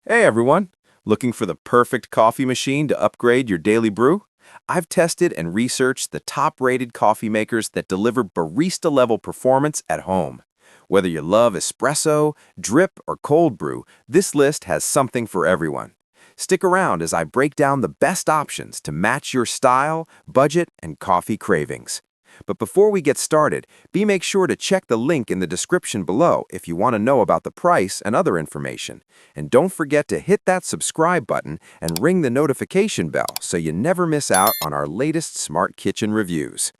Hey everyone! Looking for the perfect coffee machine to upgrade your daily brew? I've tested and researched the top-rated coffee makers that deliver barista-level performance at home. Whether you love espresso, drip, or cold brew, this list has something for everyone. Stick around as I break down the best options to match your style, budget, and coffee cravings. But before we get started, make sure to check the link in the description below if you want to know about the price and other information. And don't forget to hit that subscribe button and ring the notification bell so you never miss out on our latest smart kitchen reviews.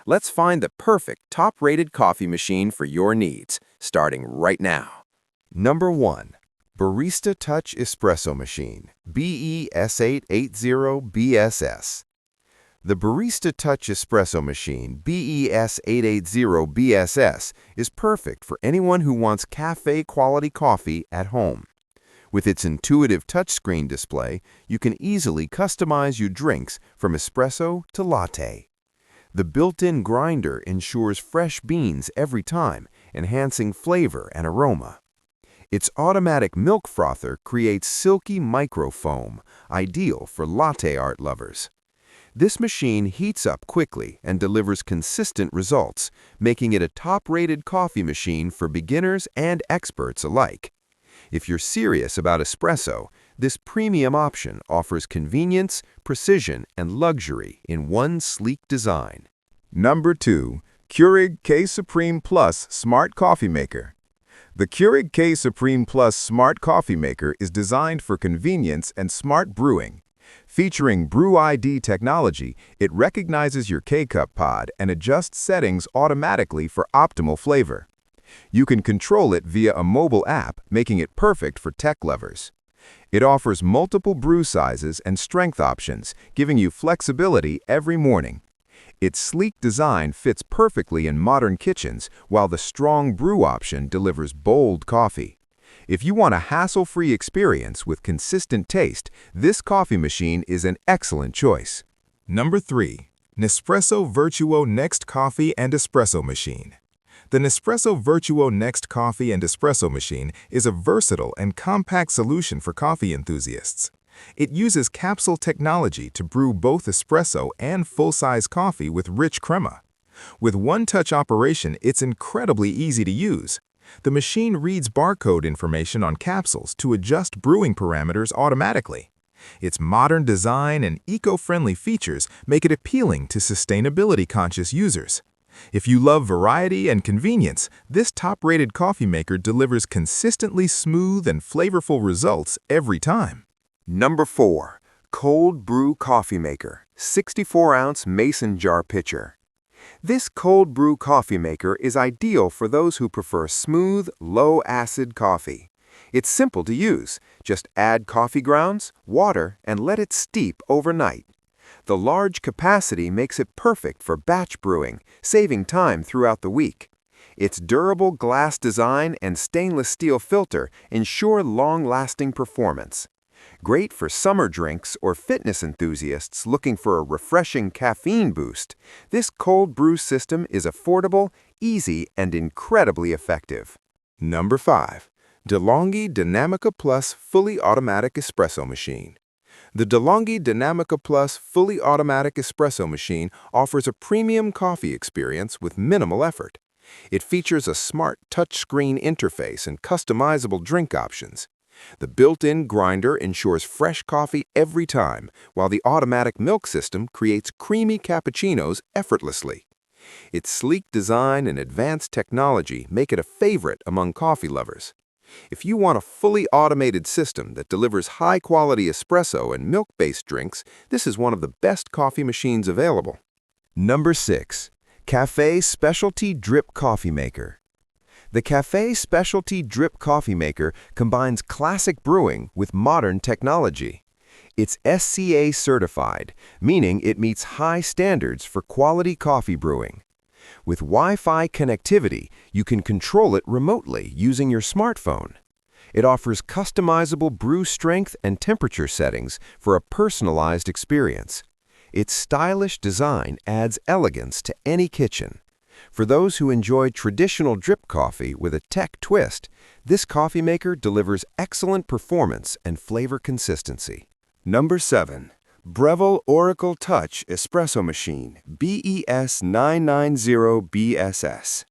Let's find the perfect top-rated coffee machine for your needs, starting right now. Number 1. Barista Touch Espresso Machine, BES880BSS. The Barista Touch Espresso Machine, BES880BSS, is perfect for anyone who wants cafe-quality coffee at home. With its intuitive touchscreen display, you can easily customize your drinks from espresso to latte. The built-in grinder ensures fresh beans every time, enhancing flavor and aroma. Its automatic milk frother creates silky microfoam, ideal for latte art lovers. This machine heats up quickly and delivers consistent results, making it a top-rated coffee machine for beginners and experts alike. If you're serious about espresso, this premium option offers convenience, precision, and luxury in one sleek design. Number 2. Keurig K Supreme Plus Smart Coffee Maker. The Keurig K Supreme Plus Smart Coffee Maker is designed for convenience and smart brewing. Featuring Brew ID technology, it recognizes your K-Cup pod and adjusts settings automatically for optimal flavor. You can control it via a mobile app, making it perfect for tech lovers. It offers multiple brew sizes and strength options, giving you flexibility every morning. Its sleek design fits perfectly in modern kitchens, while the strong brew option delivers bold coffee. If you want a hassle-free experience with consistent taste, this coffee machine is an excellent choice. Number 3. Nespresso Vertuo Next Coffee and Espresso Machine. The Nespresso Vertuo Next Coffee and Espresso Machine is a versatile and compact solution for coffee enthusiasts. It uses capsule technology to brew both espresso and full-size coffee with rich crema. With one-touch operation, it's incredibly easy to use. The machine reads barcode information on capsules to adjust brewing parameters automatically. Its modern design and eco-friendly features make it appealing to sustainability-conscious users. If you love variety and convenience, this top-rated coffee maker delivers consistently smooth and flavorful results every time. Number 4. Cold Brew Coffee Maker, 64-ounce mason jar pitcher. This cold brew coffee maker is ideal for those who prefer smooth, low-acid coffee. It's simple to use. Just add coffee grounds, water, and let it steep overnight. The large capacity makes it perfect for batch brewing, saving time throughout the week. Its durable glass design and stainless steel filter ensure long-lasting performance. Great for summer drinks or fitness enthusiasts looking for a refreshing caffeine boost, this cold brew system is affordable, easy, and incredibly effective. Number 5. Longhi Dinamica Plus Fully Automatic Espresso Machine. The Longhi Dinamica Plus Fully Automatic Espresso Machine offers a premium coffee experience with minimal effort. It features a smart touchscreen interface and customizable drink options. The built-in grinder ensures fresh coffee every time, while the automatic milk system creates creamy cappuccinos effortlessly. Its sleek design and advanced technology make it a favorite among coffee lovers. If you want a fully automated system that delivers high-quality espresso and milk-based drinks, this is one of the best coffee machines available. Number 6. Cafe Specialty Drip Coffee Maker. The Cafe Specialty Drip Coffee Maker combines classic brewing with modern technology. It's SCA certified, meaning it meets high standards for quality coffee brewing. With Wi-Fi connectivity, you can control it remotely using your smartphone. It offers customizable brew strength and temperature settings for a personalized experience. Its stylish design adds elegance to any kitchen. For those who enjoy traditional drip coffee with a tech twist, This coffee maker delivers excellent performance and flavor consistency. Number 7. Breville Oracle Touch Espresso Machine BES990BSS.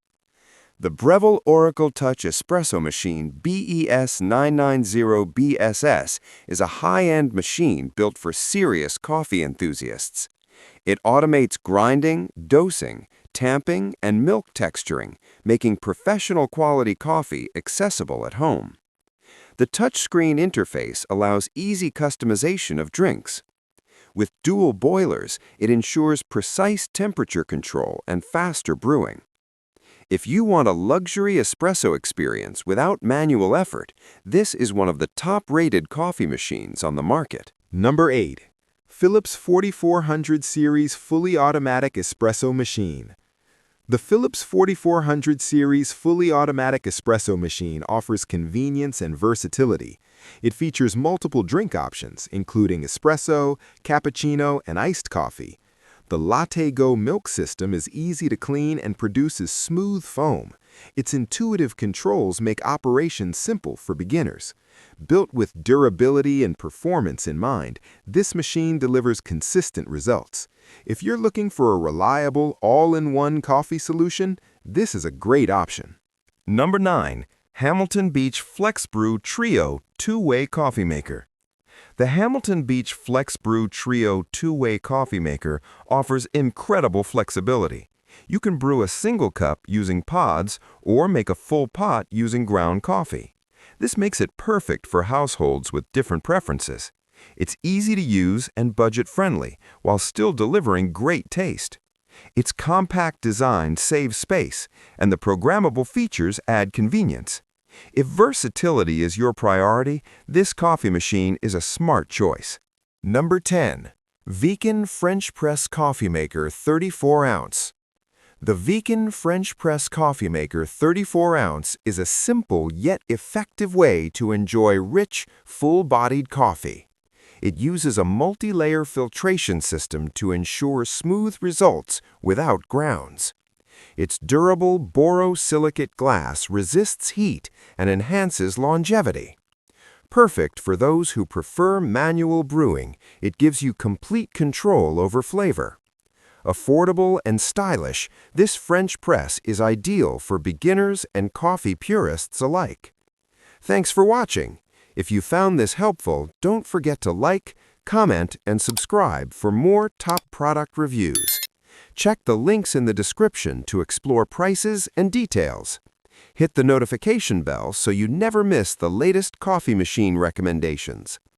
The Breville Oracle Touch Espresso Machine BES990BSS is a high-end machine built for serious coffee enthusiasts. It automates grinding, dosing, tamping, and milk texturing, making professional-quality coffee accessible at home. The touchscreen interface allows easy customization of drinks. With dual boilers, it ensures precise temperature control and faster brewing. If you want a luxury espresso experience without manual effort, this is one of the top-rated coffee machines on the market. Number 8. Philips 4400 Series Fully Automatic Espresso Machine. The Philips 4400 Series Fully Automatic Espresso Machine offers convenience and versatility. It features multiple drink options, including espresso, cappuccino, and iced coffee. The Latte Go milk system is easy to clean and produces smooth foam. Its intuitive controls make operation simple for beginners. Built with durability and performance in mind, this machine delivers consistent results. If you're looking for a reliable, all-in-one coffee solution, this is a great option. Number 9. Hamilton Beach FlexBrew Trio Two-Way Coffee Maker. The Hamilton Beach FlexBrew Trio Two-Way Coffee Maker offers incredible flexibility. You can brew a single cup using pods or make a full pot using ground coffee. This makes it perfect for households with different preferences. It's easy to use and budget-friendly while still delivering great taste. Its compact design saves space, and the programmable features add convenience. If versatility is your priority, this coffee machine is a smart choice. Number 10. Viken French Press Coffee Maker 34-ounce. The Viken French Press Coffee Maker 34-ounce is a simple yet effective way to enjoy rich, full-bodied coffee. It uses a multi-layer filtration system to ensure smooth results without grounds. Its durable borosilicate glass resists heat and enhances longevity. Perfect for those who prefer manual brewing, it gives you complete control over flavor. Affordable and stylish, this French press is ideal for beginners and coffee purists alike. Thanks for watching. If you found this helpful, don't forget to like, comment, and subscribe for more top product reviews. Check the links in the description to explore prices and details. Hit the notification bell so you never miss the latest coffee machine recommendations.